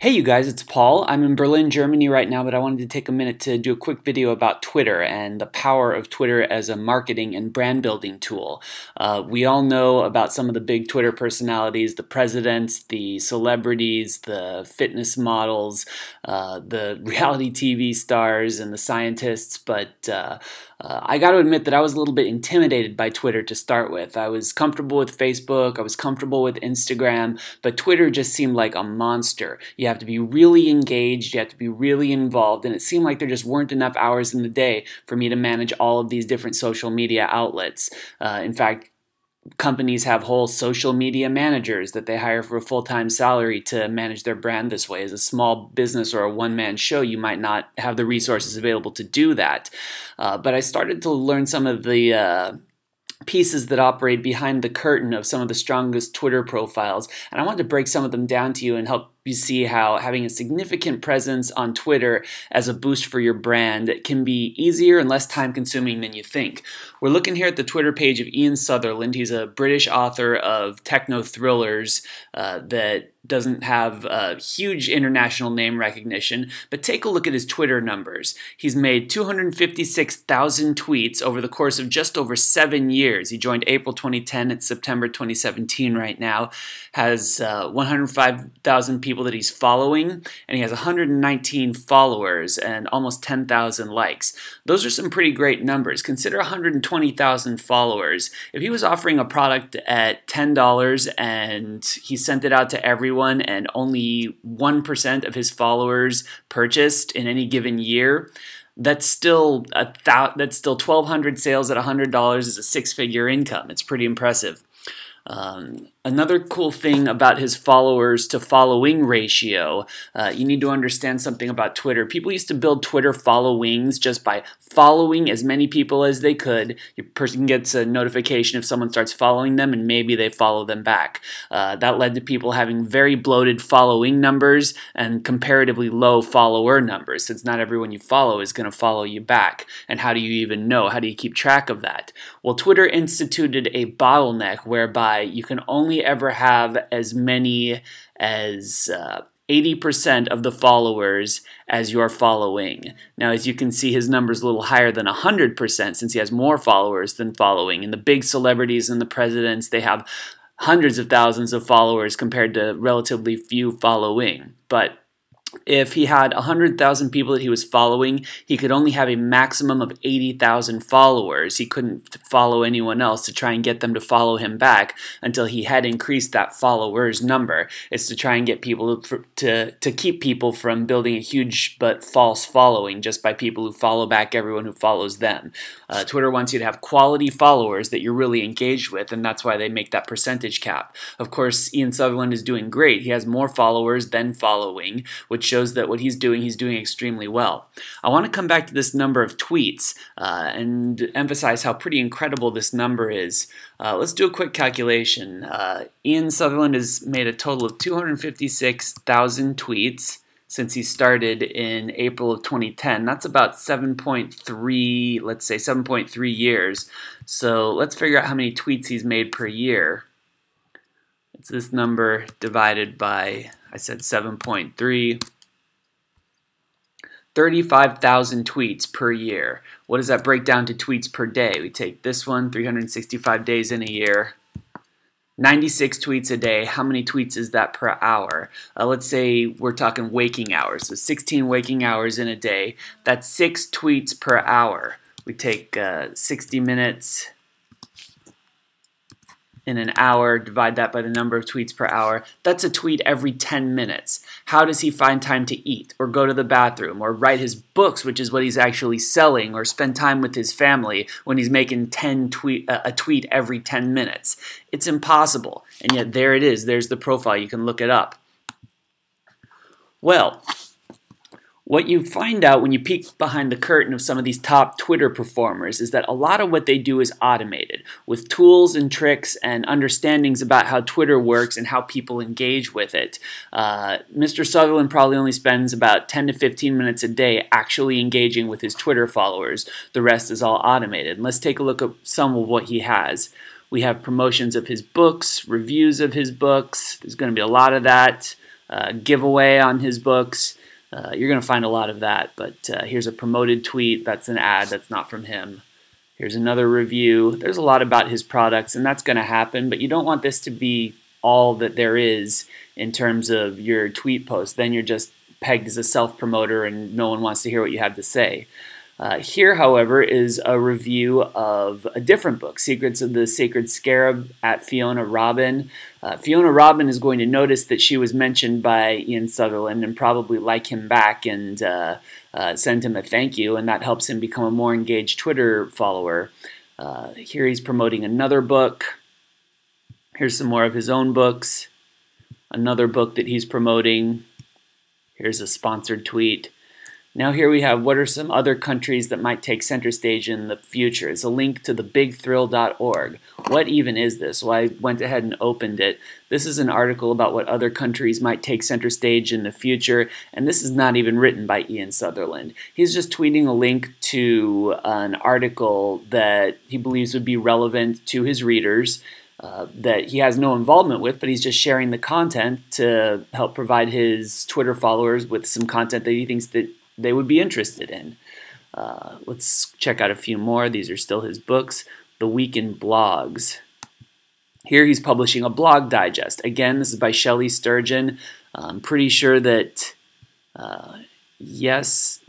Hey you guys, it's Paul. I'm in Berlin, Germany right now, but I wanted to take a minute to do a quick video about Twitter and the power of Twitter as a marketing and brand building tool. We all know about some of the big Twitter personalities, the presidents, the celebrities, the fitness models, the reality TV stars, and the scientists, but I got to admit that I was a little bit intimidated by Twitter to start with. I was comfortable with Facebook, I was comfortable with Instagram, but Twitter just seemed like a monster. You have to be really engaged, you have to be really involved, and it seemed like there just weren't enough hours in the day for me to manage all of these different social media outlets. In fact, companies have whole social media managers that they hire for a full-time salary to manage their brand this way. As a small business or a one-man show, you might not have the resources available to do that. But I started to learn some of the pieces that operate behind the curtain of some of the strongest Twitter profiles, and I wanted to break some of them down to you and help you see how having a significant presence on Twitter as a boost for your brand can be easier and less time-consuming than you think. We're looking here at the Twitter page of Ian Sutherland. He's a British author of techno thrillers that doesn't have a huge international name recognition, but take a look at his Twitter numbers. He's made 256,000 tweets over the course of just over 7 years. He joined April 2010, it's September 2017 right now, has 105,000 people that he's following, and he has 119 followers and almost 10,000 likes. Those are some pretty great numbers. Consider 120,000 followers. If he was offering a product at $10 and he sent it out to everyone and only 1% of his followers purchased in any given year, that's still 1,200 sales at $100 is a six-figure income. It's pretty impressive. Another cool thing about his followers to following ratio, you need to understand something about Twitter. People used to build Twitter followings just by following as many people as they could. Your person gets a notification if someone starts following them, and maybe they follow them back. That led to people having very bloated following numbers and comparatively low follower numbers, since not everyone you follow is going to follow you back. And how do you even know? How do you keep track of that? Well, Twitter instituted a bottleneck whereby you can only ever have as many as 80% of the followers as you're following. Now, as you can see, his number's a little higher than 100% since he has more followers than following. And the big celebrities and the presidents, they have hundreds of thousands of followers compared to relatively few following. But if he had 100,000 people that he was following, he could only have a maximum of 80,000 followers. He couldn't follow anyone else to try and get them to follow him back until he had increased that followers number. It's to try and get people to keep people from building a huge but false following just by people who follow back everyone who follows them. Twitter wants you to have quality followers that you're really engaged with, and that's why they make that percentage cap. Of course, Ian Sutherland is doing great. He has more followers than following, which shows that what he's doing extremely well. I want to come back to this number of tweets and emphasize how pretty incredible this number is. Let's do a quick calculation. Ian Sutherland has made a total of 256,000 tweets since he started in April of 2010. That's about 7.3, let's say 7.3 years. So let's figure out how many tweets he's made per year. It's this number divided by, I said 7.3. 35,000 tweets per year. What does that break down to tweets per day? We take this one, 365 days in a year. 96 tweets a day. How many tweets is that per hour? Let's say we're talking waking hours. So 16 waking hours in a day. That's 6 tweets per hour. We take 60 minutes in an hour, divide that by the number of tweets per hour. That's a tweet every 10 minutes. How does he find time to eat, or go to the bathroom, or write his books, which is what he's actually selling, or spend time with his family when he's making a tweet every 10 minutes? It's impossible. And yet there it is. There's the profile. You can look it up. Well, what you find out when you peek behind the curtain of some of these top Twitter performers is that a lot of what they do is automated, with tools and tricks and understandings about how Twitter works and how people engage with it. Mr. Sutherland probably only spends about 10 to 15 minutes a day actually engaging with his Twitter followers. The rest is all automated. And let's take a look at some of what he has. We have promotions of his books, reviews of his books. There's going to be a lot of that. giveaway on his books. You're going to find a lot of that, but here's a promoted tweet. That's an ad. That's not from him. Here's another review. There's a lot about his products, and that's going to happen, but you don't want this to be all that there is in terms of your tweet post. Then you're just pegged as a self-promoter and no one wants to hear what you have to say. Here, however, is a review of a different book, Secrets of the Sacred Scarab, at Fiona Robin. Fiona Robin is going to notice that she was mentioned by Ian Sutherland and probably like him back and send him a thank you, and that helps him become a more engaged Twitter follower. Here he's promoting another book. Here's some more of his own books. Another book that he's promoting. Here's a sponsored tweet. Now here we have what are some other countries that might take center stage in the future. It's a link to thebigthrill.org. What even is this? Well, I went ahead and opened it. This is an article about what other countries might take center stage in the future, and this is not even written by Ian Sutherland. He's just tweeting a link to an article that he believes would be relevant to his readers, that he has no involvement with, but he's just sharing the content to help provide his Twitter followers with some content that he thinks that they would be interested in. Let's check out a few more. These are still his books. The Week in Blogs. Here he's publishing a blog digest. Again, this is by Shelley Sturgeon. I'm pretty sure that, yes,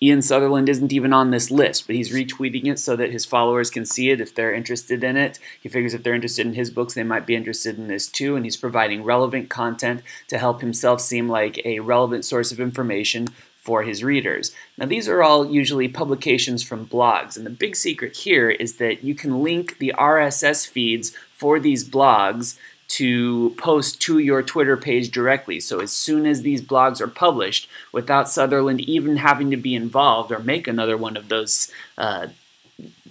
Ian Sutherland isn't even on this list, but he's retweeting it so that his followers can see it if they're interested in it. He figures if they're interested in his books, they might be interested in this too, and he's providing relevant content to help himself seem like a relevant source of information for his readers. Now these are all usually publications from blogs, and the big secret here is that you can link the RSS feeds for these blogs to post to your Twitter page directly. So as soon as these blogs are published, without Sutherland even having to be involved or make another one of those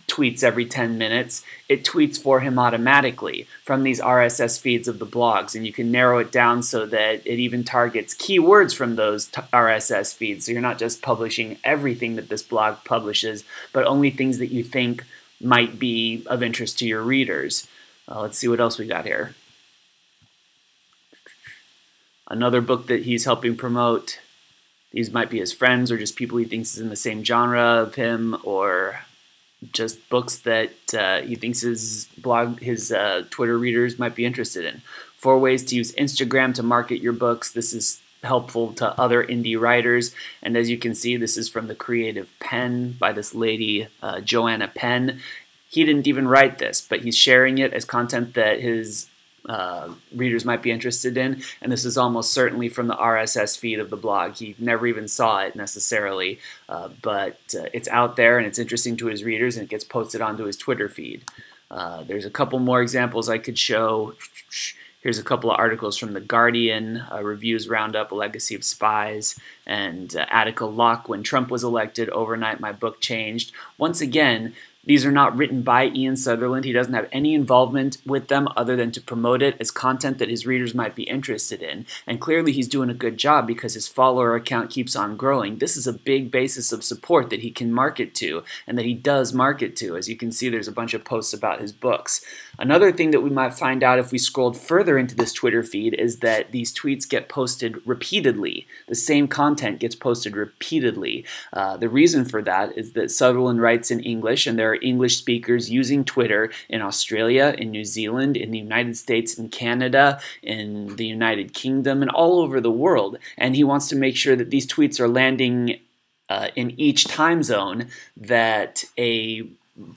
tweets every 10 minutes, it tweets for him automatically from these RSS feeds of the blogs, and you can narrow it down so that it even targets keywords from those RSS feeds, so you're not just publishing everything that this blog publishes, but only things that you think might be of interest to your readers. Let's see what else we got here. Another book that he's helping promote. These might be his friends or just people he thinks is in the same genre of him, or just books that he thinks his Twitter readers might be interested in. 4 ways to use Instagram to market your books. This is helpful to other indie writers, and as you can see, this is from The Creative Pen by this lady, Joanna Penn. He didn't even write this, but he's sharing it as content that his readers might be interested in, and this is almost certainly from the RSS feed of the blog. He never even saw it necessarily, but it's out there and it's interesting to his readers, and it gets posted onto his Twitter feed. There's a couple more examples I could show. Here's a couple of articles from The Guardian, Reviews Roundup, A Legacy of Spies, and Attica Locke, When Trump Was Elected, Overnight My Book Changed. Once again, these are not written by Ian Sutherland. He doesn't have any involvement with them other than to promote it as content that his readers might be interested in. And clearly he's doing a good job because his follower account keeps on growing. This is a big basis of support that he can market to, and that he does market to. As you can see, there's a bunch of posts about his books. Another thing that we might find out if we scrolled further into this Twitter feed is that these tweets get posted repeatedly. The same content gets posted repeatedly. The reason for that is that Sutherland writes in English, and there are English speakers using Twitter in Australia, in New Zealand, in the United States, in Canada, in the United Kingdom, and all over the world. And he wants to make sure that these tweets are landing in each time zone that a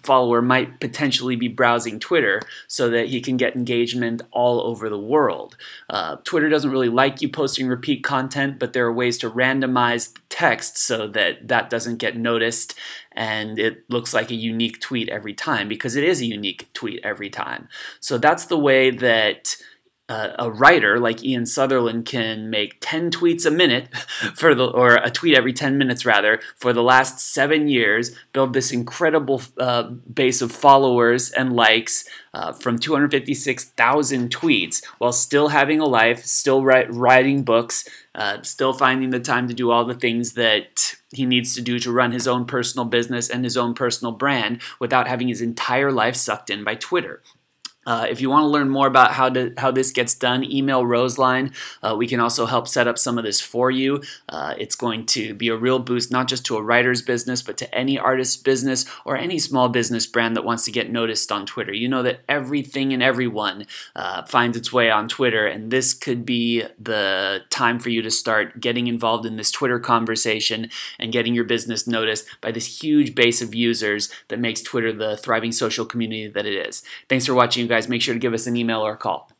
follower might potentially be browsing Twitter, so that he can get engagement all over the world. Twitter doesn't really like you posting repeat content, but there are ways to randomize text so that that doesn't get noticed and it looks like a unique tweet every time, because it is a unique tweet every time. So that's the way that a writer like Ian Sutherland can make 10 tweets a minute or a tweet every 10 minutes rather, for the last 7 years, build this incredible base of followers and likes from 256,000 tweets, while still having a life, still writing books, still finding the time to do all the things that he needs to do to run his own personal business and his own personal brand without having his entire life sucked in by Twitter. If you want to learn more about how this gets done, email Roseline. We can also help set up some of this for you. It's going to be a real boost, not just to a writer's business, but to any artist's business or any small business brand that wants to get noticed on Twitter. You know that everything and everyone finds its way on Twitter, and this could be the time for you to start getting involved in this Twitter conversation and getting your business noticed by this huge base of users that makes Twitter the thriving social community that it is. Thanks for watching, you guys. Make sure to give us an email or a call.